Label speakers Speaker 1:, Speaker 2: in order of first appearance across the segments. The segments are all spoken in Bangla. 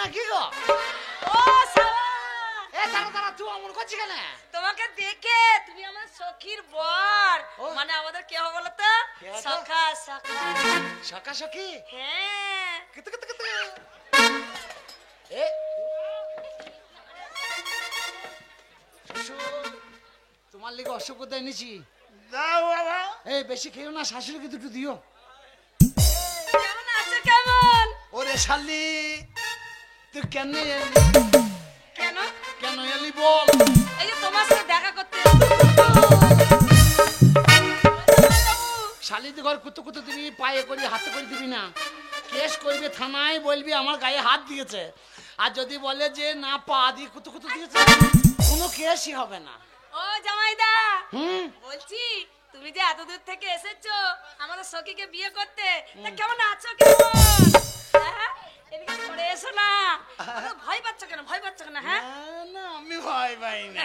Speaker 1: নাকি গো?
Speaker 2: ও সাবা,
Speaker 1: এ দাঁড়া তুই অমন করছিস কেন?
Speaker 2: তোমাকে দেখে তুমি আমার সখীর বর, মানে আমাদের কে হবে বলো তো? সখা সখা
Speaker 1: সখা সখী।
Speaker 2: হ্যাঁ
Speaker 1: কিতু কিতু কিতু। এ তোমার লিগে অসুবিধা এনেছি।
Speaker 3: দাও বাবা।
Speaker 1: এই বেশি খেও না, শাশুড়িকে দুটো দিও।
Speaker 2: কেমন আছো কেমন?
Speaker 1: ওরে শালি তুই কেন এলি?
Speaker 2: কেন
Speaker 1: কেন এলি বল?
Speaker 2: এই যে তোমার সাথে দেখা করতে।
Speaker 1: শালিতে ঘর কুতু কুতু দিবি, পায়ে করি হাতে করে দিবি না। কেস করবি থানায়, বলবি আমার গায়ে হাত দিয়েছে। আর যদি বলে যে না পা দিয়ে কুতু কুতু দিয়েছে, কোনো কেসই হবে না।
Speaker 2: ও জামাইদা,
Speaker 1: হুম
Speaker 2: বলছি তুমি যে এত দূর থেকে এসেছো আমাদের সখীকে বিয়ে করতে, তা কেমন আছো কেমন? হ্যাঁ এদিকে সরে এসো না। ভয় পাচ্ছ কেন, ভয় পাচ্ছ কেন? হ্যাঁ
Speaker 1: না আমি ভয় পাই না।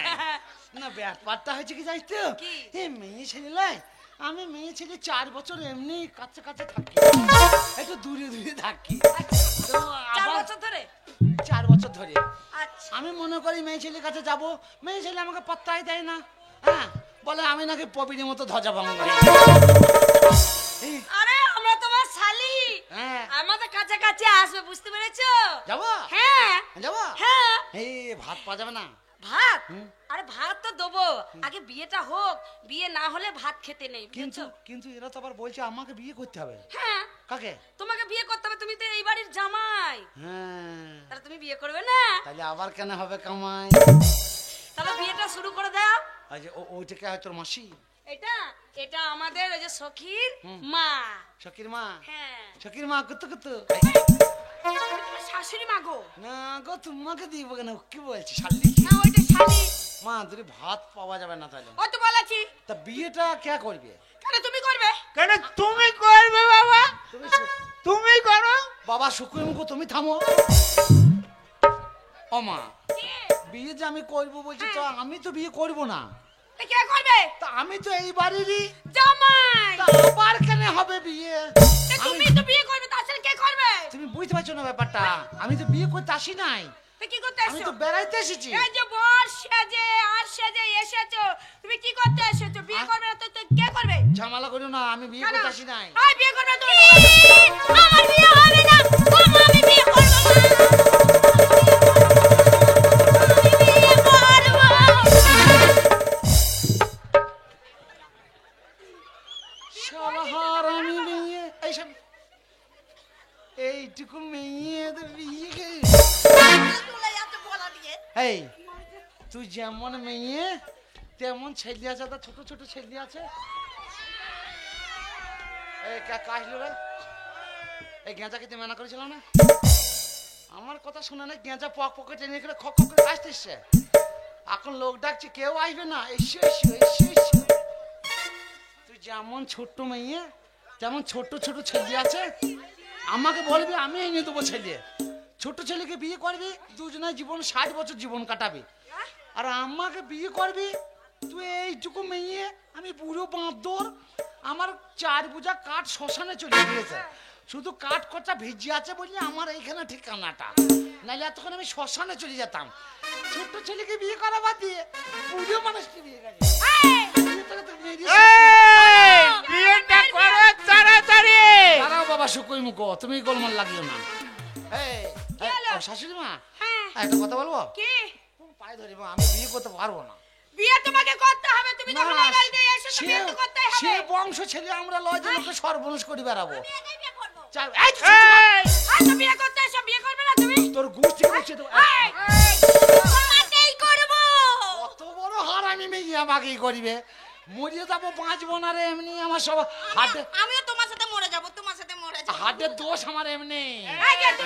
Speaker 1: না ব্যাপারটা হয়েছে কি জানিস তো,
Speaker 2: কি?
Speaker 1: এই মেয়ে ছেলে, আমি মেয়ে ছেলে 4 বছর এমনি কাছে কাছে থাকি, একটু দূরে দূরে থাকি। তো
Speaker 2: 4
Speaker 1: আবার
Speaker 2: বছর ধরে?
Speaker 1: 4 বছর ধরে
Speaker 2: আচ্ছা
Speaker 1: আমি মনে করি মেয়ে ছেলের কাছে যাব, মেয়ে ছেলে আমাকে পাত্তাই দেয় না। হ্যাঁ বলে আমি নাকি পবিনের মতো ধ্বজা ভঙ্গ।
Speaker 2: আরে আমরা তোমার শালি,
Speaker 1: হ্যাঁ
Speaker 2: আমাদের কাছে কাছে আসবে, বুঝতে পেরেছো?
Speaker 1: যাবো
Speaker 2: হ্যাঁ
Speaker 1: যাবো।
Speaker 2: হ্যাঁ
Speaker 1: এই ভাত পাওয়া যাবে না?
Speaker 2: ভাত? আরে ভাত তো দেবো, আগে বিয়েটা হোক, বিয়ে না হলে ভাত খেতে নেই,
Speaker 1: কিন্তু
Speaker 2: বুঝেছো?
Speaker 1: কিন্তু এরা তো আবার বলছে আমাকে বিয়ে করতে হবে।
Speaker 2: হ্যাঁ
Speaker 1: কাকে?
Speaker 2: তোমাকে বিয়ে করতে হবে, তুমি তো এই বাড়ির জামাই।
Speaker 1: হ্যাঁ
Speaker 2: তাহলে তুমি বিয়ে করবে না?
Speaker 1: তাহলে আবার কেন হবে কামাই?
Speaker 2: তাহলে বিয়েটা শুরু করে দাও।
Speaker 1: আজ ওইটাকে হয় তোর মাসি?
Speaker 2: এটা এটা আমাদের ওই যে সখীর মা।
Speaker 1: সখীর মা?
Speaker 2: হ্যাঁ
Speaker 1: সখীর মা কত কত?
Speaker 2: তোমার শাশুড়ি মা গো।
Speaker 1: না গো তোমাকে দিব কেন, কি বলছি শালি?
Speaker 2: না ওইটা শালি।
Speaker 1: মা তুই ভাত পাওয়া যাবে না তাহলে?
Speaker 2: ও তো বলেছি।
Speaker 1: তা বিয়েটা কে করবে?
Speaker 2: কেন তুমি করবে?
Speaker 3: কেন তুমি করবে বাবা?
Speaker 1: তুমি
Speaker 3: তুমি করো
Speaker 1: বাবা শুকুর মুখো তুমি থামো। ও মা বিয়ে যে আমি করবো বলছি, তো আমি তো বিয়ে করবো না।
Speaker 2: তা কে করবে?
Speaker 1: তা আমি তো এই বাড়িরই
Speaker 2: জামাই।
Speaker 1: তা আবার কেন হবে বিয়ে?
Speaker 2: তা তুমি তো বিয়ে করবে, তাছাড়া কে করবে?
Speaker 1: তুমি বুঝতে পারছো না ব্যাপারটা, আমি তো বিয়ে করতে আসি নাই,
Speaker 2: তা কি করতে
Speaker 1: আমি
Speaker 2: এসেছো?
Speaker 1: তো বেড়াইতে এসেছি।
Speaker 2: এই যে বর সেজে আর সেজে এসেছো, তুমি কি করতে এসেছো? বিয়ে করবে না তো তো কে করবে?
Speaker 1: ঝামেলা করো না, আমি বিয়ে
Speaker 2: কেন?
Speaker 1: করতে আসি নাই।
Speaker 2: আয় বিয়ে করবে না তুমি? আমার বিয়ে হবে না, আমি বিয়ে করব না।
Speaker 1: শালা হারামি মেয়ে, এইসব এইটুকু মেয়ে তো বিয়ে করে। এই তুই যেমন মেয়ে তেমন ছেলে আছে, তা ছোট ছোট ছেলে আছে। এই কাশলো রে, এই গেঁজা খেতে মানা করেছিল না? আমার কথা শুনে না, গেঁজা পক পকে টেনে করে খক খক করে কাশতে এসছে। এখন লোক ডাকছে কেউ আসবে না, এসে এসে এসে এসে। তুই যেমন ছোট্ট মেয়ে তেমন ছোট ছোট ছেলে আছে, আমাকে বলবি আমি এনে দেবো ছেলে। ছোট ছেলেকে বিয়ে করবি, দুজনের জীবন 60 বছর জীবন কাটাবি। আর আমাকে বিয়ে করবি তুই এইটুকু মেয়ে, আমি বুড়ো বাঁদর, আমার 4 বোঝা কাঠ শ্মশানে চলে গিয়েছে, শুধু কাঠ কচা ভিজে আছে বলি আমার এইখানে ঠিকানাটা, নাহলে এতক্ষণ আমি শ্মশানে চলে যেতাম। ছোট্ট ছেলেকে বিয়ে করা বাদ দিয়ে বুড়ো মানুষকে বিয়ে করে।
Speaker 3: বিয়েটা করো তাড়াতাড়ি।
Speaker 1: দাঁড়াও বাবা শুকুই মুখো, তুমি গোলমাল লাগলো না। এই শাশুড়ি মা, একটা কথা বলবো?
Speaker 2: কি?
Speaker 1: পায়ে ধরিব, আমি বিয়ে করতে পারবো না।
Speaker 2: বিয়ে তোমাকে করতে হবে, তুমি যখন এই বাড়িতে এসেছো বিয়ে তো করতেই হবে।
Speaker 1: সে বংশ ছেলে আমরা লয় যে লোকে সর্বনাশ করে বেড়াবো।
Speaker 2: আমি একাই বিয়ে করব।
Speaker 1: এই তো ছোট মা,
Speaker 2: আর তো বিয়ে করতে এসো, বিয়ে করবে না তুমি?
Speaker 1: তোর গোষ্ঠী করছে তো।
Speaker 2: তোমাকেই করব।
Speaker 1: কত বড় হারামি মেয়ে আমাকেই করিবে, মরিয়ে যাবো বাঁচবো না রে এমনি। আমার সব হাটে,
Speaker 2: আমিও তোমার সাথে মরে যাব, তোমার সাথে মরে যাব।
Speaker 1: হাটের দোষ আমার এমনি।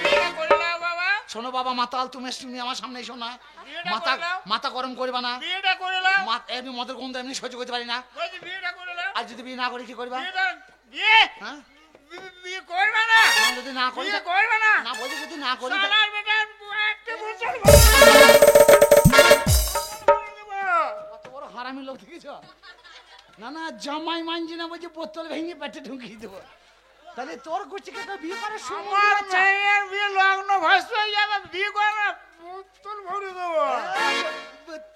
Speaker 3: বিয়েটা করে নাও বাবা।
Speaker 1: শোনো বাবা মাতাল, তুমি আমার সামনে এসো না,
Speaker 3: বিয়েটা
Speaker 1: মাথা
Speaker 3: করে নাও।
Speaker 1: মাথা গরম করবা না।
Speaker 3: বিয়েটা করে নাও।
Speaker 1: এমনি মদের গন্ধ এমনি সহ্য করতে পারি না।
Speaker 3: বলছি বিয়েটা করে নাও।
Speaker 1: আর যদি বিয়ে না করি কি করবা?
Speaker 3: বিয়ে
Speaker 1: হ্যাঁ
Speaker 3: বিয়ে করবে না।
Speaker 1: যদি না করি,
Speaker 3: বিয়ে করবে না।
Speaker 1: না বলছি যদি না করি,
Speaker 3: শালার বেটা একটা বছর
Speaker 1: কত বড় হারামি লোক দেখেছ? না না জামাই মানছি না, বলছি বোতল ভেঙে পেটে ঢুকিয়ে দেবো। তাহলে তোর গোষ্ঠীকে তো বিয়ে করার সময়
Speaker 3: আমার
Speaker 1: আছে।
Speaker 3: মেয়ের বিয়ে লগ্ন ভস্ত হয়ে যাবে, বিয়ে করে না তোর ভরে দেবো।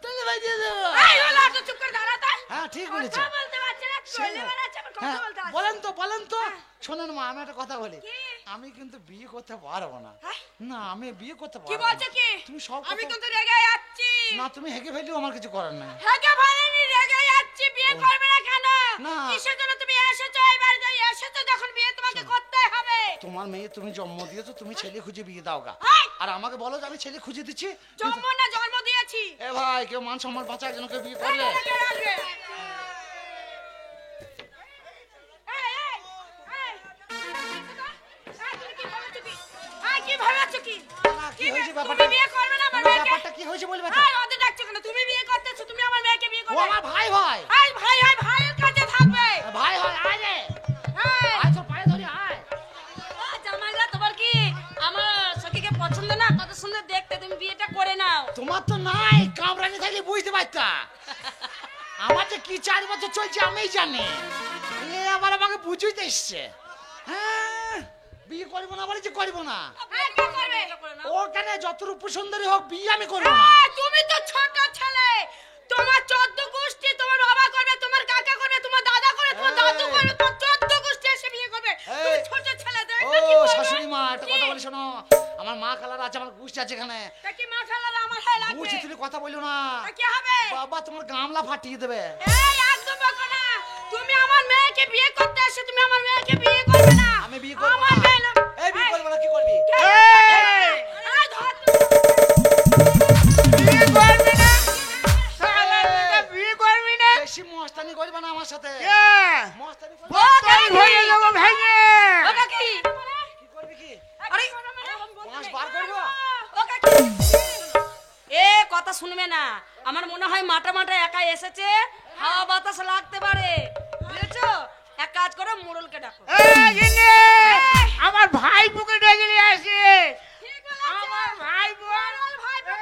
Speaker 1: তাহলে ভাই দিয়ে দেবো।
Speaker 2: এই হলো তো, চুপ করে দাঁড়া তাই।
Speaker 1: হ্যাঁ ঠিক বলেছে।
Speaker 2: কথা বলতে পারছে না, চলে বেড়াচ্ছে, আবার কথা
Speaker 1: হ্যাঁ,
Speaker 2: বলতে পারছে।
Speaker 1: বলেন তো শোনেন মা, আমি একটা কথা বলি।
Speaker 2: কি?
Speaker 1: আমি কিন্তু বিয়ে করতে পারবো না।
Speaker 2: হ্যাঁ?
Speaker 1: না আমি বিয়ে করতে
Speaker 2: কি
Speaker 1: পারবো
Speaker 2: বলছো
Speaker 1: না।
Speaker 2: কি?
Speaker 1: তুমি সব
Speaker 2: আমি
Speaker 1: কথা-
Speaker 2: কিন্তু রেগে যাচ্ছি।
Speaker 1: না তুমি হেগে ফেললেও আমার কিছু করার নাই।
Speaker 2: হেগে ফেলেনি, রেগে যাচ্ছি। বিয়ে করবে না কেন?
Speaker 1: না।
Speaker 2: কিসের জন্য তুমি এসেছো এই বাড়িতে? এসেছো যখন, বিয়ে তোমাকে করতেই হবে।
Speaker 1: তোমার মেয়ে তুমি জন্ম দিয়েছো, তুমি ছেলে খুঁজে বিয়ে দাও গা।
Speaker 2: এই!
Speaker 1: আর আমাকে বলো যে আমি ছেলে খুঁজে দিচ্ছি।
Speaker 2: জন্ম না জন্ম দিয়েছি।
Speaker 1: এ ভাই কেউ মান সম্মান বাঁচা, একজনকে বিয়ে করলে।
Speaker 2: এই, এই, এই, এই, তুমি কি ভাবছো কি? এই, কি ভাবছো কি?
Speaker 1: না, কি হয়েছে
Speaker 2: তুমি
Speaker 1: ব্যাপারটা?
Speaker 2: বিয়ে করবে না আমার
Speaker 1: না,
Speaker 2: মেয়েকে?
Speaker 1: ব্যাপারটা কি হয়েছে বলবে তো?
Speaker 2: এই, ওদের ডাকছো কেন? তুমি বিয়ে করতেছো, তুমি আমার মেয়েকে বিয়ে
Speaker 1: ও
Speaker 2: করবে।
Speaker 1: আমার ভাই ভাই
Speaker 2: এই, ভাই হয়, ভাইয়ের কাছে থাকবে।
Speaker 1: ভাই হয়, আয় রে
Speaker 2: এই,
Speaker 1: আয়, তোর পায়ে ধরি আয়।
Speaker 2: ও জামাইরা, তোমার কি আমার সখীকে পছন্দ না? কত সুন্দর দেখতে, তুমি বিয়েটা করে নাও।
Speaker 1: তোমার তো নাই, কামরানি থাকলে বুঝতে পারতা। আমার যে কি 4 বছর চলছে আমি জানি। এ আবার আমাকে বুঝিতে এসছে। হ্যাঁ বিয়ে করবো না বলেছি, করবো না।
Speaker 2: এই, কে করবে?
Speaker 1: ওখানে যত রূপ সুন্দরী হোক বিয়ে আমি করবো না।
Speaker 2: এই, তুমি তো ছোট ছেলে। তোমার 14 গোষ্ঠী, তোমার বাবা করবে, তোমার কাকা করবে, তোমার দাদা করবে, তোমার দাদু
Speaker 1: এই।
Speaker 2: করবে, তোমার 14 গোষ্ঠী এসে বিয়ে করবে। তুমি
Speaker 1: এই।
Speaker 2: ছোট ছেলে,
Speaker 1: ও
Speaker 2: দেখবে কি করবে?
Speaker 1: শাশুড়ি মা, একটা
Speaker 2: কি?
Speaker 1: কথা বলি শোনো। আমার মা খালার আছে, আমার গোষ্ঠী আছে এখানে।
Speaker 2: তা কি মাশাআল্লাহ, আমার হয় লাগবে।
Speaker 1: গোষ্ঠী তুমি কথা বলো না।
Speaker 2: তা কি হবে?
Speaker 1: বাবা তোমার গামলা ফাটিয়ে দেবে।
Speaker 2: এই, একদম বকো না। তুমি আমার মেয়েকে বিয়ে করতে এসে তুমি আমার মেয়েকে বিয়ে করবে না।
Speaker 1: আমি বিয়ে করবো
Speaker 2: আমার
Speaker 1: না।
Speaker 2: মেয়ে না।
Speaker 1: এই বিয়ে করবো না, কি করবি?
Speaker 2: কে?
Speaker 3: এই!
Speaker 2: এই, ধর তো।
Speaker 3: বিয়ে করবি না? শালা তোরা বিয়ে করবি না?
Speaker 1: বেশি মস্তানি করবে না আমার সাথে।
Speaker 3: কে?
Speaker 1: মস্তানি করবে
Speaker 2: ও,
Speaker 1: না।
Speaker 3: তোর ভরে দেবো ভেঙে।
Speaker 2: ওটা কি?
Speaker 1: কি করবি কি?
Speaker 2: আরে,
Speaker 1: পাঁচ বার করবো?
Speaker 2: ওকে কি? এ কথা শুনবে না। আমার মনে হয় মাঠে মাঠে একা এসেছে, হাওয়া বাতাস লাগতে পারে, বুঝেছো? এক কাজ করো, মোড়লকে ডাকো।
Speaker 3: এই গিন্নি, আমার ভাই বুকে ডেকে নিয়ে আসে। আমার ভাই বোন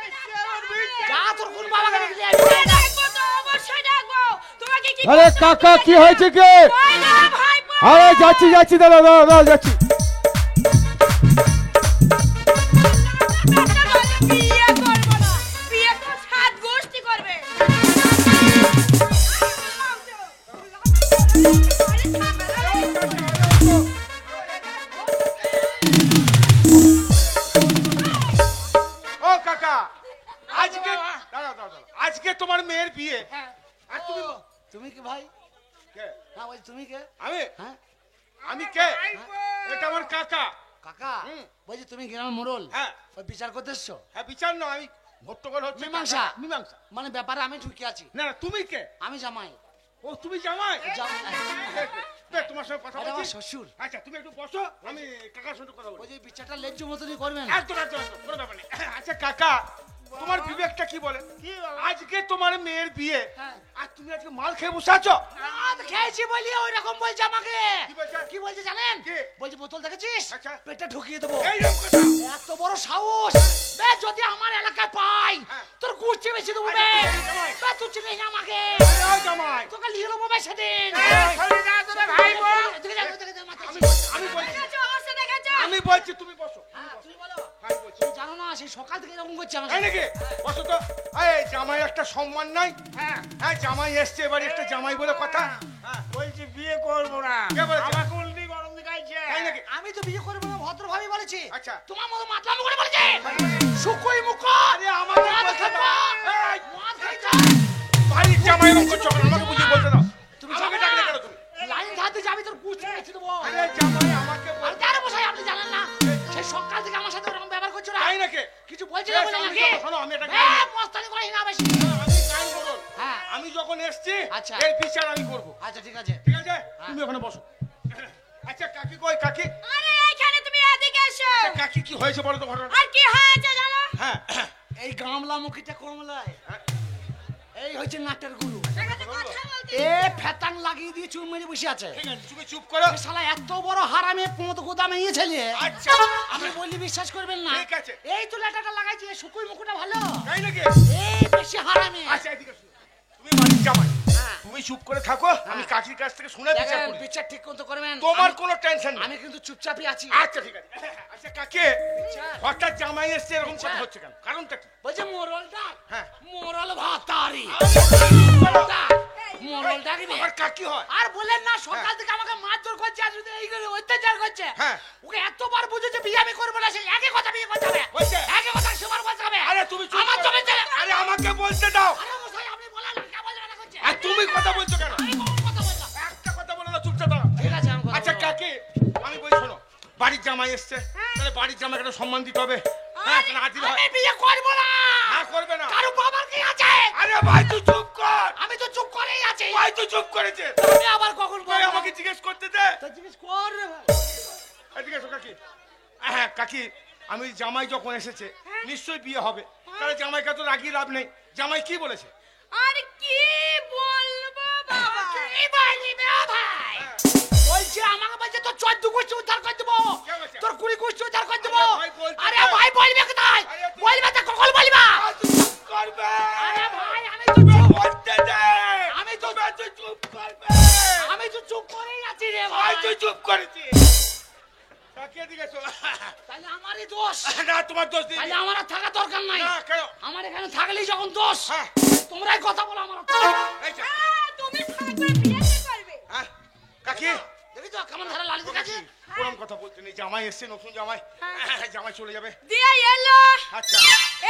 Speaker 3: এসে আমার বিয়ে-
Speaker 1: যা তোর কোন বাবাকে ডেকে নিয়ে আসবি।
Speaker 2: ডাকবো তো, অবশ্যই ডাকবো। তোমাকে কি
Speaker 4: আরে
Speaker 2: করতে
Speaker 4: কাকা
Speaker 2: হবে?
Speaker 4: কি হয়েছে কি?
Speaker 2: ওই না, ভাই বোন।
Speaker 4: আরে যাচ্ছি যাচ্ছি, দাঁড়া দাঁড়া দাঁড়া, যাচ্ছি।
Speaker 2: বিয়ে করবো না, বিয়ে তো 7 গোষ্ঠী করবে।
Speaker 5: ও কাকা, আজকে দাঁড়াও, আজকে তোমার মেয়ের বিয়ে। আর তুমি
Speaker 1: তুমি কি ভাই?
Speaker 5: কে?
Speaker 1: না বলছি তুমি কে?
Speaker 5: আমি
Speaker 1: হ্যাঁ
Speaker 5: আমি কে? এটা আমার কাকা।
Speaker 1: কাকা
Speaker 5: হুম।
Speaker 1: বলছি তুমি গ্রামের মোড়ল।
Speaker 5: হ্যাঁ।
Speaker 1: ওই বিচার করতে এসছো?
Speaker 5: হ্যাঁ বিচার না, আমি ভট্টগোল হচ্ছে
Speaker 1: মীমাংসা।
Speaker 5: কাকা। মীমাংসা।
Speaker 1: মানে ব্যাপারে আমি ঢুকে আছি।
Speaker 5: না না, তুমি কে?
Speaker 1: আমি জামাই।
Speaker 5: ও তুমি জামাই?
Speaker 1: জামাই।
Speaker 5: বে, তোমার সঙ্গে কথা
Speaker 1: এটা আমার
Speaker 5: বলছি।
Speaker 1: শ্বশুর।
Speaker 5: আচ্ছা তুমি একটু বসো, আমি কাকার সঙ্গে কথা বলছি।
Speaker 1: ওই যে বিচারটা লেজ্জ মতনই করবেন।
Speaker 5: একদম একদম একদম, কোনো ব্যাপার নেই। আচ্ছা কাকা, তোমার বিবেকটা কি বলে?
Speaker 3: কি বাবা?
Speaker 5: আজকে তোমার মেয়ের বিয়ে,
Speaker 1: হ্যাঁ।
Speaker 5: আর তুমি আজকে মাল খেয়ে বসে আছো?
Speaker 1: মদ খেয়েছি বলি ওই রকম বলছে আমাকে।
Speaker 5: কি বলছে?
Speaker 1: কি বলছে জানেন?
Speaker 5: কি?
Speaker 1: বলছে বোতল দেখেছিস?
Speaker 5: আচ্ছা।
Speaker 1: পেটে ঢুকিয়ে দেবো।
Speaker 5: এইরকম কথা?
Speaker 1: এত বড় সাহস! বে যদি আমার এলাকায় পাই
Speaker 5: হ্যাঁ।
Speaker 1: তোর কুর্চি বেশি দেবো
Speaker 5: আরে,
Speaker 1: বে।
Speaker 5: জামাই।
Speaker 1: বে তুই চিনিস না আমাকে।
Speaker 5: আরে, ও জামাই,
Speaker 1: তোকে লিয়ে নেবো বে সেদিন।
Speaker 3: এই, শোনো না, তোরা ভাই বোন।
Speaker 1: দেখে যা, দেখে যা, মাথায়
Speaker 5: আমি
Speaker 1: ছিল।
Speaker 5: আমি বলছি,
Speaker 2: দেখেছো, অবস্থা দেখেছো?
Speaker 5: আমি বলছি তুমি বসো।
Speaker 1: হ্যাঁ, তুমি বলো।
Speaker 5: আমি বলছি।
Speaker 1: তুমি জানো না সেই সকাল থেকে এরকম করছে আমাকে।
Speaker 5: এই নাকি? বসো তো। এই জামাই একটা সম্মান নাই?
Speaker 3: হ্যাঁ,
Speaker 5: হ্যাঁ জামাই এসছে, এবার একটা জামাই বলে কথা। হ্যাঁ,
Speaker 3: বলছি বিয়ে করবো না।
Speaker 5: কে বলেছে?
Speaker 3: আমাকে উল্টি গরম দেখাইছে।
Speaker 5: তাই নাকি?
Speaker 1: আমি তো বিয়ে করবো না ভদ্রভাবে বলেছি।
Speaker 5: আচ্ছা।
Speaker 1: তোমার মতো মাতলামি করে বলেছে। শুকুই মুখ।
Speaker 5: আরে আমাকে
Speaker 1: মদ
Speaker 5: বলতে
Speaker 1: খাবো।
Speaker 5: দাও। এই,
Speaker 1: মদ খাইছো।
Speaker 5: বাড়ির জামাই এরকম করছো কেন? আমাকে বুঝিয়ে বলতে দাও।
Speaker 1: তুমি
Speaker 5: আমাকে
Speaker 1: জানো
Speaker 5: ডাকলে
Speaker 1: না?
Speaker 5: কেন তুমি?
Speaker 1: লাইন ধারতে যাবি তোর কুর্চি বেশি দেবো।
Speaker 5: আরে জামাই আমাকে
Speaker 1: আর
Speaker 5: বলতে-
Speaker 1: তার বসাই আপনি জানেন না সেই সকাল থেকে আমার সাথে ওরকম ব্যবহার করছো না।
Speaker 5: তাই নাকি?
Speaker 1: কিছু বলছি
Speaker 5: বেশ,
Speaker 1: না বলে
Speaker 5: আমি
Speaker 1: নাকি?
Speaker 5: যখন- শোনো, আমি একটা
Speaker 1: হ্যাঁ,
Speaker 5: গান-
Speaker 1: মস্তানি করিস না বেশি।
Speaker 5: আমি গান বলুন।
Speaker 1: হ্যাঁ।
Speaker 5: আমি যখন এসছি
Speaker 1: আচ্ছা।
Speaker 5: এর বিচার আমি করবো।
Speaker 1: আচ্ছা ঠিক আছে।
Speaker 5: ঠিক আছে? তুমি ওখানে বসো। আচ্ছা কাকি কই কাকি?
Speaker 2: আরে এইখানে তুমি এদিকে এসো।
Speaker 5: আচ্ছা, কাকি কি হয়েছে বলো তো ঘটনা?
Speaker 2: আর কি হয়েছে জানো?
Speaker 5: হ্যাঁ
Speaker 1: এই গামলা মুখিটা কমলায় এই হচ্ছে নাটের গুরু।
Speaker 2: দেখেছো, কথা বলতে।
Speaker 1: এ ফেতাং লাগিয়ে দিয়ে চুপ মেরে বসে আছে।
Speaker 5: ঠিক আছে, তুমি চুপ করো।
Speaker 1: এ শালা এত বড় হারামে পোঁত গোদামে ইয়ে ছেলে।
Speaker 5: আচ্ছা
Speaker 1: আমি বললি বিশ্বাস করবেন না।
Speaker 5: ঠিক আছে।
Speaker 1: এই তো লেটাটা লাগাইছি, এই শুকুই মুখটা ভালো।
Speaker 5: তাই নাকি?
Speaker 1: এই বেশি হারামে।
Speaker 5: আচ্ছা এদিকে এসো। তুমি বাড়ির জামাই,
Speaker 1: হ্যাঁ।
Speaker 5: তুমি তুমি চুপ করে থাকো, আমি কাকির কাছ থেকে শুনে বিচার
Speaker 1: দেখেন
Speaker 5: করি।
Speaker 1: বিচার ঠিক মতো করবেন।
Speaker 5: তোমার কোনো টেনশন নেই।
Speaker 1: আমি কিন্তু চুপচাপই আছি।
Speaker 5: আচ্ছা ঠিক আছে। আচ্ছা কাকে হঠাৎ জামাই এসছে এরকম কথা হচ্ছে কেন? কারণটা কি?
Speaker 1: বলছে মোরলটা,
Speaker 5: হ্যাঁ।
Speaker 1: মোরল ভাতারি মোরল ডাকবে।
Speaker 5: আমার কাকি হয়।
Speaker 1: আর বলেন না সকাল থেকে আমাকে মারধর করছে আর শুধু এইগুলো অত্যাচার করছে।
Speaker 5: হ্যাঁ।
Speaker 1: ওকে এতবার বুঝেছে বিয়ে আমি করবো না, সে একই কথা বিয়ে করতে হবে,
Speaker 5: হয়েছে?
Speaker 1: একই কথা সবার বলতে হবে।
Speaker 5: আরে তুমি চুপ
Speaker 1: আমার
Speaker 5: করো।
Speaker 1: জমিতে
Speaker 5: আরে আমাকে বলতে দাও।
Speaker 1: আরে মশাই আপনি বলেন না, কে বলবে না করছে?
Speaker 5: আর তুমি কথা বলছো কেন?
Speaker 1: আমি কোনো কথা বললাম।
Speaker 5: একটা কথা বলো না, চুপচাপ দাঁড়াও।
Speaker 1: ঠিক আছে আমি কথা
Speaker 5: আচ্ছা
Speaker 1: বলবো।
Speaker 5: কাকি আমি বলি শোনো, বাড়ির জামাই এসছে, তাহলে বাড়ির জামাইকে একটা সম্মান দিতে হবে। হ্যাঁ না দিলে হয়?
Speaker 1: আমি বিয়ে করবো না।
Speaker 5: হ্যাঁ করবে না।
Speaker 1: কারো বাবার কি আছে?
Speaker 5: আরে ভাই তুই চুপ কর।
Speaker 1: আমি তো চুপ করেই আছি।
Speaker 5: ভাই তুই চুপ করেছে।
Speaker 1: আমি আবার কখন
Speaker 5: ভাই
Speaker 1: বলবো?
Speaker 5: আমাকে জিজ্ঞেস করতে দে।
Speaker 1: তো জিজ্ঞেস কর রে ভাই।
Speaker 5: এদিকে এসো কাকি। হ্যাঁ কাকি আমি জামাই যখন এসেছে নিশ্চয়ই বিয়ে হবে, তাহলে জামাইকে তো রাগিয়ে লাভ নেই। জামাই কি বলেছে?
Speaker 2: আর কি বলবো বাবা?
Speaker 1: কি বলবি বে ভাই? বলছি আমাকে বলছে তোর 14 গোষ্ঠী উদ্ধার করে দেবো,
Speaker 5: কে বলছে?
Speaker 1: তোর 20 গোষ্ঠী উদ্ধার করে দেবো।
Speaker 5: আরে ভাই বলতে
Speaker 1: আরে
Speaker 5: দে।
Speaker 1: ভাই বলবে কোথায়?
Speaker 5: আরে তুই-
Speaker 1: বলবে তো কখন বলবা?
Speaker 5: আর তুই চুপ করবে।
Speaker 1: আরে ভাই আমি তো চুপ,
Speaker 5: বলতে দে।
Speaker 1: আমি তো
Speaker 5: তুই চুপ করবে।
Speaker 1: আমি তো চুপ করেই আছি রে
Speaker 5: ভাই
Speaker 1: ভাই।
Speaker 5: তুই চুপ করেছিস। কাকি এদিকে এসো।
Speaker 1: তাহলে আমারই দোষ।
Speaker 5: না তোমার দোষ নেই।
Speaker 1: তাহলে আমার আর থাকা দরকার নাই।
Speaker 5: না কেন?
Speaker 1: আমার এখানে থাকলেই যখন দোষ,
Speaker 5: হ্যাঁ।
Speaker 1: তোমরাই কথা বলো আমার।
Speaker 5: এই যে,
Speaker 2: তুমি থাকবে বিয়ে কে করবে?
Speaker 5: হ্যাঁ, কাকি
Speaker 1: দেখি তো কেমন ধারা লালিত কাছে।
Speaker 5: ওরম কথা বলতে নেই। জামাই এসছে, নতুন জামাই। জামাই চলে যাবে।
Speaker 2: দিয়ে এলো
Speaker 5: আচ্ছা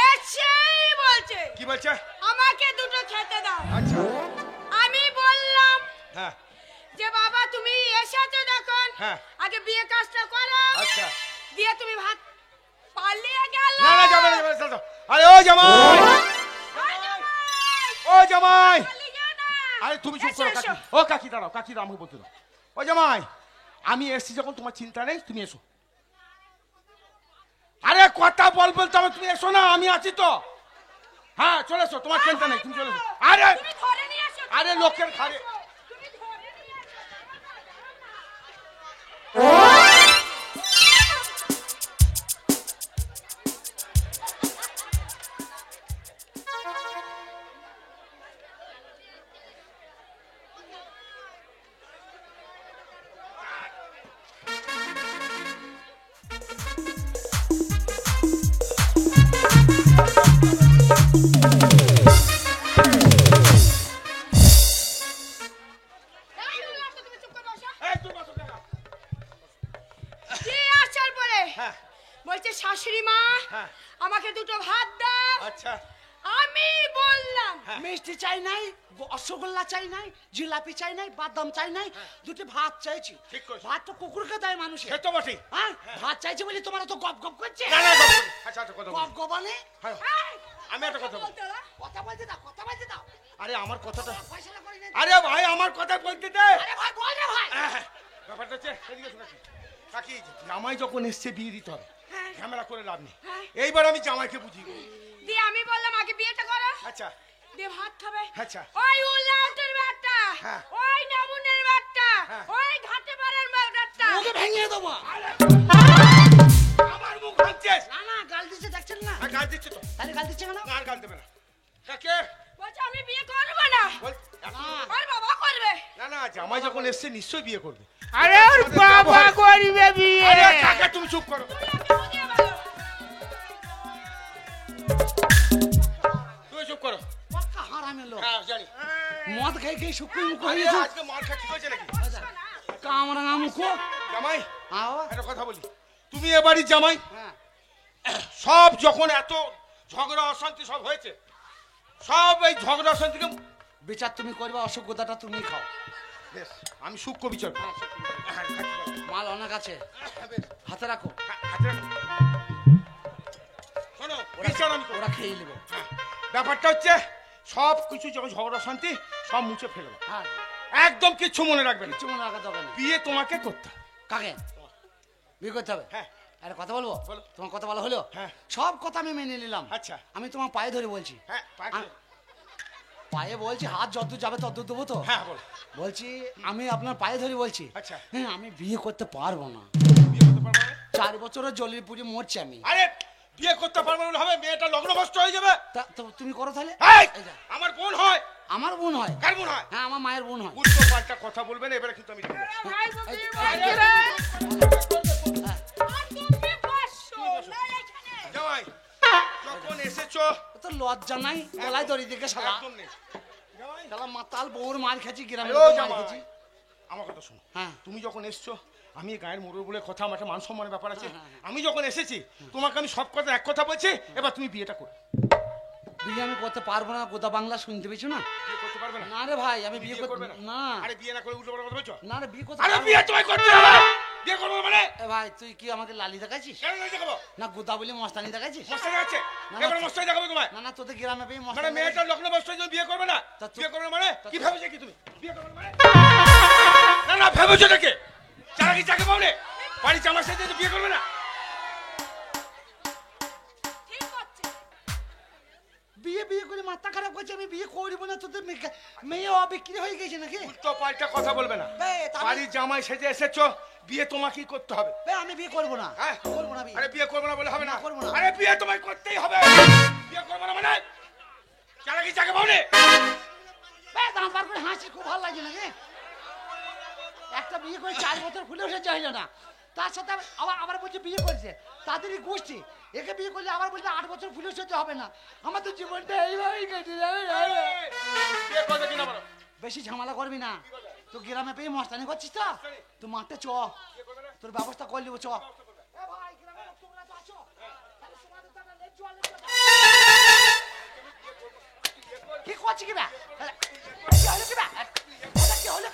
Speaker 2: এসেই বলছে
Speaker 5: কি বলছে?
Speaker 2: আমাকে দুটো খেতে দাও।
Speaker 5: আচ্ছা
Speaker 2: আমি বললাম
Speaker 5: হ্যাঁ
Speaker 2: যে বাবা তুমি এসেছো যখন
Speaker 5: হ্যাঁ।
Speaker 2: আগে বিয়ে কাজটা করো।
Speaker 5: আচ্ছা
Speaker 2: দিয়ে তুমি ভাত পালিয়ে গেল।
Speaker 5: না না যাবে না, যাবে না, চল, চল। আরে ও জামাই, ও জামাই,
Speaker 2: পালিয়ে যাও না।
Speaker 5: আরে তুমি চুপ
Speaker 2: এসো,
Speaker 5: করো
Speaker 2: এসো।
Speaker 5: কাকি। ও কাকি দাঁড়াও, কাকি দাঁড়াও, আমাকে বলতে দাও। ও জামাই আমি এসছি যখন তোমার চিন্তা নেই, তুমি এসো। আরে কথা বলবো তবে তুমি এসো না, আমি আছি তো। হ্যাঁ চলে এসো, তোমার চিন্তা নেই, তুমি চলে এসো। আরে
Speaker 2: তুমি ধরে নিয়ে এসো।
Speaker 5: আরে লোকের ঘাড়ে
Speaker 2: তুমি ধরে নিয়ে এসো। এই বললাম তো তুমি চুপ করে বসো।
Speaker 5: এই তুই বসো দেখা।
Speaker 2: দিয়ে আসার পরে
Speaker 5: হ্যাঁ
Speaker 2: বলছে শাশুড়ি মা
Speaker 5: হ্যাঁ।
Speaker 2: আমাকে দুটো ভাত দাও।
Speaker 5: আচ্ছা
Speaker 2: আমি বললাম
Speaker 1: মিষ্টি চাই নাই, রসগোল্লা চাই নাই, জিলাপি চাই নাই, বাদাম চাই নাই, দুটো ভাত চাইছি।
Speaker 5: ঠিক করেছো।
Speaker 1: ভাত তো কুকুরকে দেয় মানুষে।
Speaker 5: সে তো বটে।
Speaker 1: হ্যাঁ ভাত চাইছে বলে তোমার তো গপ গপ করছে।
Speaker 5: না না বাবু। আচ্ছা আচ্ছা কথা বল।
Speaker 1: গপ গপানে
Speaker 5: হ্যাঁ, আমি একটা কথা বলি।
Speaker 2: বলতে দাও।
Speaker 1: কথা বলতে দাও, কথা বলতে দাও।
Speaker 5: আরে আমার কথাটা,
Speaker 1: ফয়সালা করে নে।
Speaker 5: আরে ভাই আমার কথা বলতে দে।
Speaker 1: আরে ভাই বল রে ভাই।
Speaker 5: ব্যাপারটা হচ্ছে এদিকে শোনা। কাকি জামাই যখন এসছে বিয়ে দিতে হবে, ঝামেলা করে লাভ নেই। এইবার আমি জামাইকে বুঝিয়ে দেবো।
Speaker 2: দিয়ে আমি বললাম আগে বিয়েটা করো।
Speaker 5: আচ্ছা
Speaker 2: দিয়ে ভাত খাবে।
Speaker 5: আচ্ছা।
Speaker 2: ওই উল্লাউটের বাচ্চা,
Speaker 5: হ্যাঁ।
Speaker 2: ওই নামুনের বাচ্চা,
Speaker 5: হ্যাঁ।
Speaker 2: ওই ঘাটে পাড়ার বাচ্চা।
Speaker 1: ওকে ভেঙে দেবো।
Speaker 5: আমার মুখ ভাঙছিস।
Speaker 1: না না গাল দিচ্ছে দেখছেন না?
Speaker 5: আর গাল দিচ্ছে তো।
Speaker 1: তাহলে গাল দিচ্ছে কেন?
Speaker 5: না আর গাল দেবে না। কাকে
Speaker 2: বলছে আমি বিয়ে করবো না।
Speaker 5: বল।
Speaker 1: না
Speaker 2: ওর বাবা করবে।
Speaker 5: না না জামাই যখন এসছে নিশ্চয়ই বিয়ে করবে।
Speaker 3: আরে ওর বাবা করবে বিয়ে।
Speaker 5: আরে কাকা তুমি চুপ করো।
Speaker 2: তুমি ওকে বুঝিয়ে বলো।
Speaker 5: তুমি চুপ করো।
Speaker 1: পাক্কা হারামে লোক।
Speaker 5: হ্যাঁ জানি।
Speaker 1: মদ খেয়ে খেয়ে শুকুই মুখ
Speaker 5: আরে
Speaker 1: হয়েছে।
Speaker 5: আজকে মার খাচ্ছি হয়েছে নাকি?
Speaker 1: কামরাঙা মুখো।
Speaker 5: জামাই
Speaker 1: আও
Speaker 5: একটা কথা বলি, তুমি এবারই জামাই।
Speaker 1: হ্যাঁ
Speaker 5: সব যখন এত ঝগড়া অশান্তি সব হয়েছে, সব এই ঝগড়া অশান্তিকে
Speaker 1: বিচার তুমি করবে, অসুখতাটা তুমি খাও।
Speaker 5: বেশ আমি সূক্ষ্ম বিচার করব। হ্যাঁ, খাচ্ছি দাও।
Speaker 1: মাল অনেক আছে,
Speaker 5: হ্যাঁ, বেশ।
Speaker 1: হাতে রাখো।
Speaker 5: হাতে রাখো। শোনো বিচার আমি করব।
Speaker 1: ওরা খেয়ে নেবে।
Speaker 5: হ্যাঁ, ব্যাপারটা হচ্ছে সব কিছু যখন ঝগড়া শান্তি সব মুছে ফেলবে,
Speaker 1: হ্যাঁ
Speaker 5: একদম কিচ্ছু মনে রাখবে না।
Speaker 1: কিচ্ছু মনে রাখার দরকার নেই।
Speaker 5: বিয়ে তোমাকে করতে হবে।
Speaker 1: কাকে বিয়ে করতে হবে?
Speaker 5: হ্যাঁ
Speaker 1: আরে কথা বলবো?
Speaker 5: বলো।
Speaker 1: তোমার কথা বলা হলো?
Speaker 5: হ্যাঁ।
Speaker 1: সব কথা আমি মেনে নিলাম।
Speaker 5: আচ্ছা।
Speaker 1: আমি তোমার পায়ে ধরে বলছি।
Speaker 5: হ্যাঁ
Speaker 1: পায়ে বলছি, হাত যতদূর যাবে ততদূর দেবো তো।
Speaker 5: হ্যাঁ বলো।
Speaker 1: বলছি আমি আপনার পায়ে ধরে বলছি,
Speaker 5: আচ্ছা।
Speaker 1: হ্যাঁ আমি বিয়ে করতে পারবো না।
Speaker 5: বিয়ে করতে পারবে না?
Speaker 1: 4 বছরের জলির পুড়ে মরছি আমি।
Speaker 5: আরে বিয়ে করতে পারবে না হবে, মেয়েটা লগ্নভ্রষ্ট হয়ে যাবে।
Speaker 1: তা তো তুমি করো তাহলে।
Speaker 5: এই,
Speaker 1: এই যা।
Speaker 5: আমার বোন হয়,
Speaker 1: আমার বোন হয়।
Speaker 5: কার বোন হয়?
Speaker 1: হ্যাঁ আমার মায়ের বোন হয়।
Speaker 5: উল্টো পাল্টা কথা বলবেন, এবারে কিন্তু আমি দেখবো।
Speaker 3: ভাইপো কি বলছে রে?
Speaker 2: আর তুমি বসো না এখানে।
Speaker 5: জামাই যখন এসেছো
Speaker 1: ও তো লজ্জা নাই, গলায় দড়ি দিকে শালা।
Speaker 5: একদম নেই। জামাই
Speaker 1: শালা মাতাল বউর মার খেয়েছি, গ্রামে
Speaker 5: ও
Speaker 1: মার
Speaker 5: জামাই,
Speaker 1: খেয়েছি।
Speaker 5: আমার কথা শোনো।
Speaker 1: হ্যাঁ।
Speaker 5: তুমি যখন এসছো, আমি গায়ের মোড়ল বলে কথা, আমার একটা মান সম্মানের ব্যাপার আছে।
Speaker 1: হ্যাঁ, হ্যাঁ।
Speaker 5: আমি যখন এসেছি তোমাকে আমি সব কথা এক কথা বলছি, এবার তুমি বিয়েটা করো।
Speaker 1: বিয়ে আমি করতে পারবো না, গোদা বাংলা শুনতে পেয়েছো না?
Speaker 5: বিয়ে করতে পারবে না?
Speaker 1: না রে ভাই, আমি বিয়ে
Speaker 5: বিয়ে
Speaker 1: করতে
Speaker 5: করবে না?
Speaker 1: না।
Speaker 5: আরে বিয়ে না করে উল্টো পাল্টা কথা বলছো?
Speaker 1: না রে, বিয়ে করতে
Speaker 5: আরে
Speaker 1: পারবো
Speaker 5: বিয়ে
Speaker 1: না।
Speaker 5: তোমায় করতে হবে। বিয়ে করবো মানে?
Speaker 1: এ ভাই তুই কি আমাকে লালি দেখাচ্ছিস?
Speaker 5: কেন নাই দেখাবো?
Speaker 1: না গোদা বলে মস্তানি দেখাচ্ছিস?
Speaker 5: মস্তানি দেখাচ্ছে?
Speaker 1: না, না,
Speaker 5: এবার মস্তানি দেখাবো তোমায়?
Speaker 1: না না, তোদের গ্রামে পেয়ে
Speaker 5: মানে
Speaker 1: মস্তানি
Speaker 5: মেয়েটা
Speaker 1: দেখাচ্ছিস?
Speaker 5: লগ্ন বস্তায় বিয়ে করবে না?
Speaker 1: তা তুই-
Speaker 5: বিয়ে করবে মানে?
Speaker 1: তা
Speaker 5: কি
Speaker 1: তুই-
Speaker 5: ভেবেছো কি তুমি? বিয়ে করবে মানে? না না, ভেবেছো নাকি? যারা কি চাকে পাওনে? বাড়ি জামার সাথে বিয়ে করবে না?
Speaker 2: ঠিক করছে।
Speaker 1: বিয়ে বিয়ে করে মাথা খারাপ করছে, আমি বিয়ে করবো না। তোদের মেয়ে অবিক্রি হয়ে গেছে নাকি?
Speaker 5: উল্টো পাল্টা কথা বলবে না।
Speaker 1: বে, তা আমি-
Speaker 5: বাড়ির জামাই সেজে এসেছো, বিয়ে তোমাকেই করতে হবে।
Speaker 1: বে, আমি বিয়ে করবো না।
Speaker 5: হ্যাঁ?
Speaker 1: করবো না বিয়ে।
Speaker 5: আরে বিয়ে করবে না বলে হবে না?
Speaker 1: না, করবো না।
Speaker 5: আরে বিয়ে তোমায় করতেই হবে। বিয়ে করবে না মানে? যারা কি চাকে পাওনে?
Speaker 1: বে, দাঁত বার করে হাসি খুব ভালো লাগে নাকি? একটা বিয়ে করে 4 বছর ফুলেও সে চাইল না, তার সাথে আবার আবার বলছে বিয়ে করেছে, তাদেরই গোষ্ঠী। একে বিয়ে করলে আবার বলছে 8 বছর ফুলেও সহ্য হবে না। আমার তো জীবনটা এইভাবেই কেটে যাবে।
Speaker 5: বিয়ে করবে কিনা বলো?
Speaker 1: বেশি ঝামেলা করবি না। তো গ্রামে পেয়ে মস্তানি করছিস তো, তুই মাঠে চ, তোর ব্যবস্থা করে নিবো। চ কি করছি কি বা? কি হলো কি বা? কি হলো?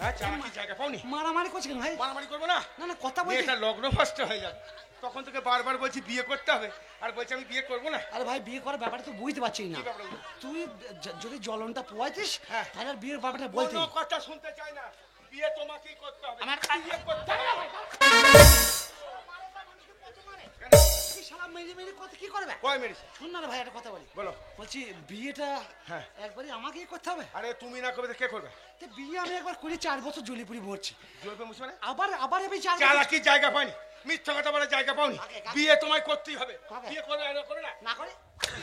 Speaker 5: হ্যাঁ, যারা কি জায়গা পাওনি?
Speaker 1: মারামারি করছি কেন ভাই?
Speaker 5: মারামারি করবো না?
Speaker 1: না না, কথা বলছি।
Speaker 5: মেয়েটা লগ্ন ফাস্ট হয়ে যাবে, তখন তোকে বারবার বলছি বিয়ে করতে হবে, আর বলছি আমি বিয়ে করবো না।
Speaker 1: আরে ভাই, বিয়ে করার ব্যাপারটা তো বুঝতে পারছিস না।
Speaker 5: কি ব্যাপার বলো?
Speaker 1: তুই যদি জ্বলনটা পোয়াইতিস,
Speaker 5: হ্যাঁ।
Speaker 1: তাহলে আর বিয়ের ব্যাপারটা বলতি।
Speaker 5: কোনো কথা শুনতে চাই না, বিয়ে তোমাকেই করতে হবে।
Speaker 1: আমার
Speaker 5: বিয়ে করতে হবে।
Speaker 1: এই শালা মেরে মেরে কথা কি করবে?
Speaker 5: কয় মেরিস?
Speaker 1: শোন না রে ভাই, একটা কথা বলি।
Speaker 5: বলো।
Speaker 1: বলছি বিয়েটা
Speaker 5: হ্যাঁ।
Speaker 1: একবারই আমাকেই করতে হবে।
Speaker 5: আরে তুমি না করবে তো কে করবে?
Speaker 1: তো বিয়ে আমি একবার করে 4 বছর জলিপুরি মরছি,
Speaker 5: জ্বলবে মুসবে না?
Speaker 1: আবার আবার আমি 4
Speaker 5: যারা কি জায়গা পাইনি, মিথ্যা কথা বলে জায়গা পাওনি,
Speaker 1: কাকে?
Speaker 5: বিয়ে তোমায় করতেই হবে।
Speaker 1: কাকে?
Speaker 5: বিয়ে করবে আর করবে না?
Speaker 1: না করে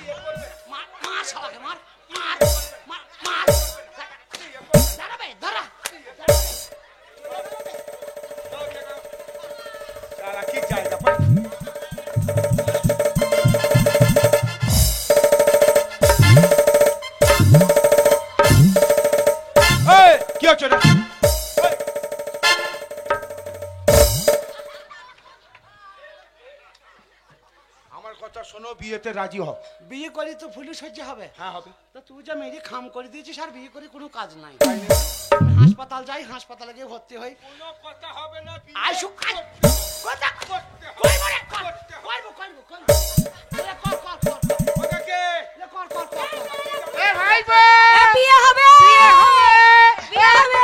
Speaker 5: বিয়ে করবে।
Speaker 1: মার মার শালাকে, মার মার মার মার। দাঁড়া ভাই, দাঁড়া।
Speaker 5: যারা কি জায়গা পাইনি। এই, কি হচ্ছে রে? এই। আমার কথা শোনো, বিয়েতে রাজি হও।
Speaker 1: বিয়ে করি তো ফুলু সহ্য হবে।
Speaker 5: হ্যাঁ হবে।
Speaker 1: তা তুই যা মেরে খাম করে দিয়েছিস, আর বিয়ে করে কোনো কাজ নাই।
Speaker 5: তাই না?
Speaker 1: আমি হাসপাতাল যাই, হাসপাতালে গিয়ে ভর্তি হই।
Speaker 5: কোনো কথা হবে না, বিয়ে
Speaker 1: আয় সুখ আয়।
Speaker 5: করতে হবে।
Speaker 1: কথা
Speaker 5: করতে হবে।
Speaker 1: কই বলে কর
Speaker 5: করতে হবে।
Speaker 1: কর কর কর। এ কর কর কর।
Speaker 5: ওটাকে
Speaker 1: এ কর কর কর।
Speaker 3: এ ভাইপো
Speaker 2: এ বিয়ে হবে।
Speaker 3: বিয়ে হবে।
Speaker 2: বিয়ে হবে।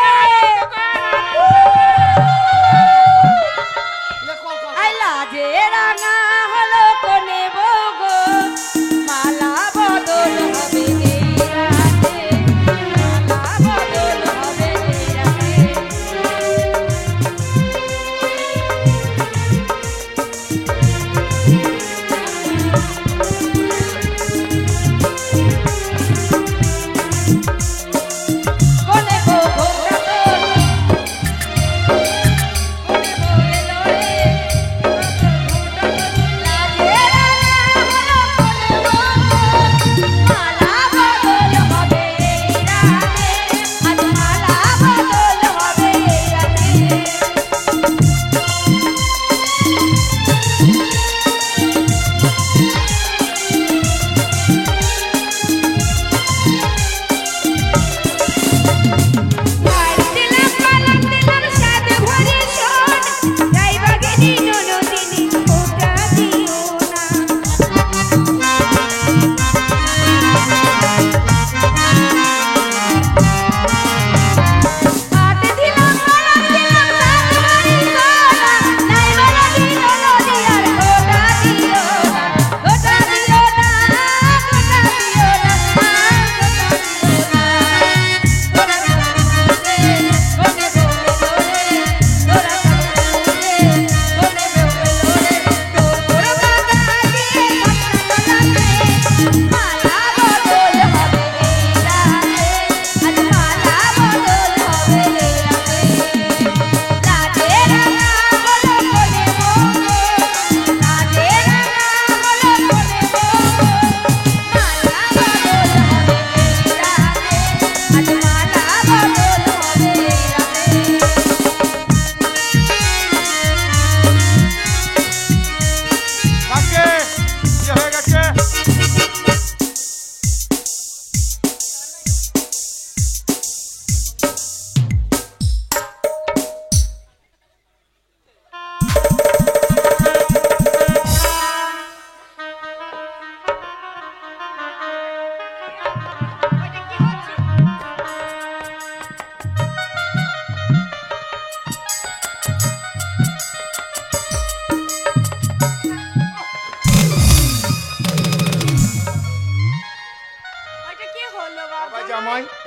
Speaker 1: এ কর কর।
Speaker 2: আই লাজে রাঙা হলো কোনে বগো, মালা বদল হবে এই রাতে, মালা বদল হবে এই রাতে।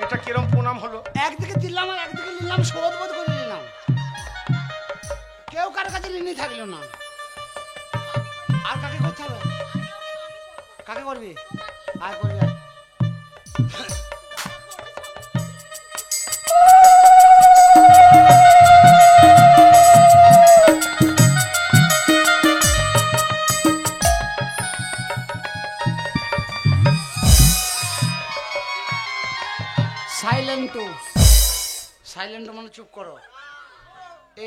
Speaker 5: এটা কিরম প্রণাম হলো?
Speaker 1: একদিকে দিলাম আর একদিকে নিলাম, শোধ বোধ করে নিলাম। কেউ কারো কাছে ঋণী থাকলো না। আর কাকে করতে হবে? কাকে করবি? আর করবি আর। সাইলেন্ট সাইলেন্ট মানে চুপ করো।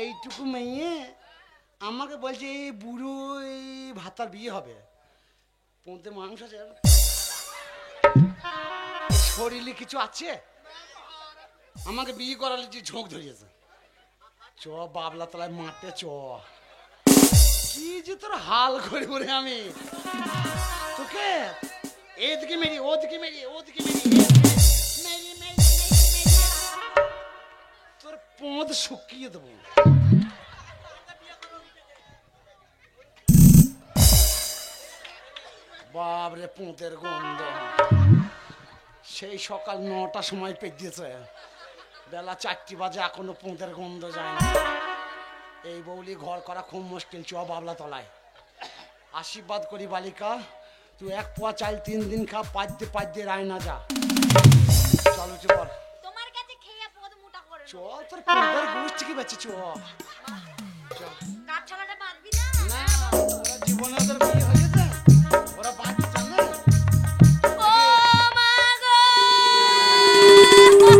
Speaker 1: এইটুকু মেয়ে আমাকে বলছে এই বুড়ো এই ভাতার বিয়ে হবে, পৌঁতে মানুষ আছে, শরীরে কিছু আছে, আমাকে বিয়ে করালে যে ঝোঁক ধরিয়েছে। চ বাবলা তলায় মাঠে চ, কি যে তোর হাল করে বলে আমি তোকে এদিকে মেরি ওদিকে মেরি ওদিকে মেরি তোর পদ শুকিয়ে দেবো। বাবরে পোঁতের গন্ধ, সেই সকাল 9টার সময় পেট দিয়েছে, বেলা 4টি বাজে এখনো পোঁতের গন্ধ যায় না। এই বৌলি ঘর করা খুব মুশকিল। চ বাবলা তলায়, আশীর্বাদ করি বালিকা, তুই 1 পোয়া চাল 3 দিন খা, 5 দিয়ে রায় না যা। চলো চল,
Speaker 2: তোমার কাছে খেয়ে পদ মোটা করে
Speaker 1: চল তোর পোঁতের গোষ্ঠী কি বেঁচে। চ
Speaker 2: কাঠ ছালাটা বাঁধবি না?
Speaker 1: না, ওরা জীবনে ওদের বিয়ে হয়েছে, ওরা বাঁচতে চান না।
Speaker 2: ও মা গো,
Speaker 5: ও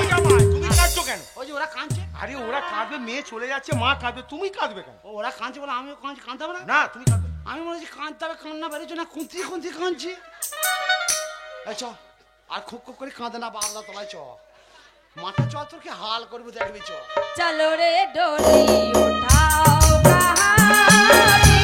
Speaker 5: জামাই, তুমি কাঁদছো কেন?
Speaker 1: ওই যে ওরা কাঁদছে,
Speaker 5: আরে ওরা কাঁদবে, মেয়ে চলে যাচ্ছে, মা কাঁদবে, তুমি কাঁদবে কেন?
Speaker 1: ওরা কাঁদছে বলে আমিও কাঁদছি, কাঁদতে হবে না?
Speaker 5: না তুমি কাঁদবে।
Speaker 1: আমি মনে হচ্ছে কাঁদতে হবে, কান্না বেরোচ্ছে না, খুঁতি কাঁদছি। এই চ, আর খুব করে কাঁদে না, বাবলা তলায় চ, মাথা চ, তোর কি হাল করবো দেখবি। চ
Speaker 2: চলো রে ডোলি উঠাও কাহারি,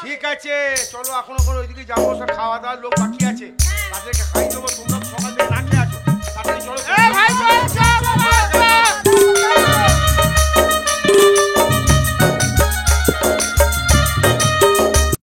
Speaker 5: ঠিক আছে চলো, এখন ওইদিকে যাবো, সব খাওয়া দাওয়ার লোক বাকি আছে, তাদেরকে খাই দেবো, তোমরা সকাল থেকে না খেয়ে আছো, তাড়াতাড়ি চলো।
Speaker 3: ভাই